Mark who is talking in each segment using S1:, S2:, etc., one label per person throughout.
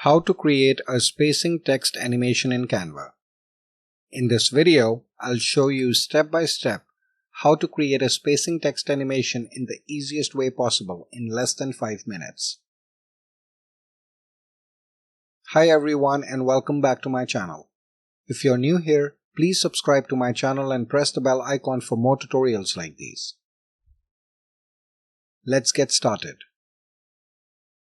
S1: How to create a spacing text animation in Canva. In this video, I'll show you step by step how to create a spacing text animation in the easiest way possible in less than 5 minutes. Hi everyone and welcome back to my channel. If you're new here, please subscribe to my channel and press the bell icon for more tutorials like these. Let's get started.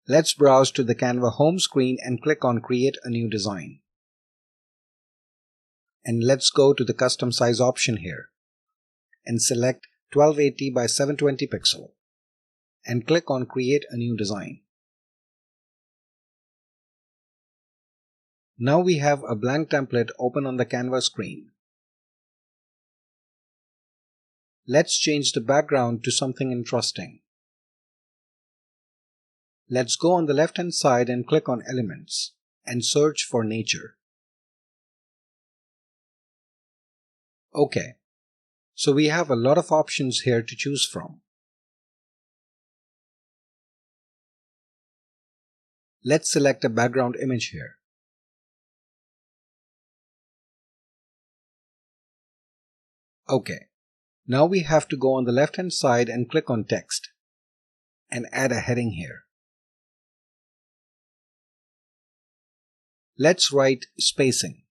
S1: Let's browse to the Canva home screen and click on Create a New Design. And let's go to the Custom Size option here and select 1280 by 720 pixel and click on Create a New Design. Now we have a blank template open on the Canva screen. Let's change the background to something interesting. Let's go on the left hand side and click on Elements and search for Nature. Okay, so we have a lot of options here to choose from. Let's select a background image here. Okay, now we have to go on the left hand side and click on Text and add a heading here. Let's write spacing.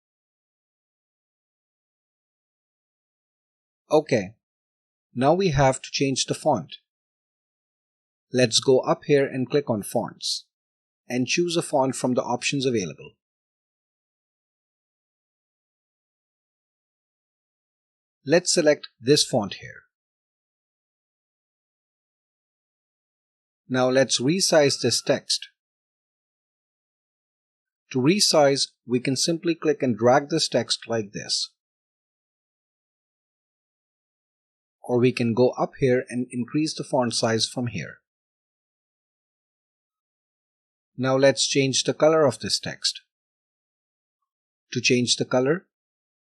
S1: Okay, now we have to change the font. Let's go up here and click on Fonts and choose a font from the options available. Let's select this font here. Now let's resize this text. To resize, we can simply click and drag this text like this. Or we can go up here and increase the font size from here. Now let's change the color of this text. To change the color,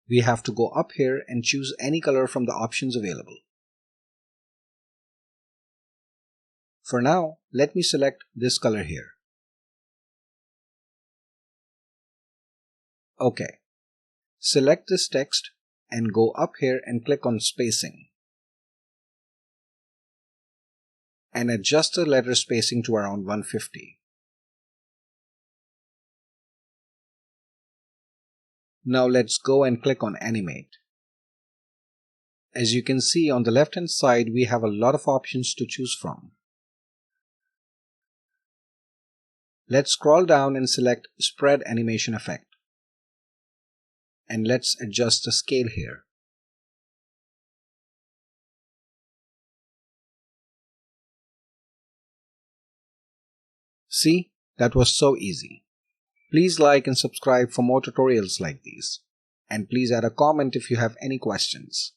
S1: we have to go up here and choose any color from the options available. For now, let me select this color here. Okay, select this text and go up here and click on Spacing and adjust the letter spacing to around 150. Now let's go and click on Animate. As you can see on the left hand side, we have a lot of options to choose from. Let's scroll down and select Spread Animation Effect. And let's adjust the scale here. See, that was so easy. Please like and subscribe for more tutorials like these. And please add a comment if you have any questions.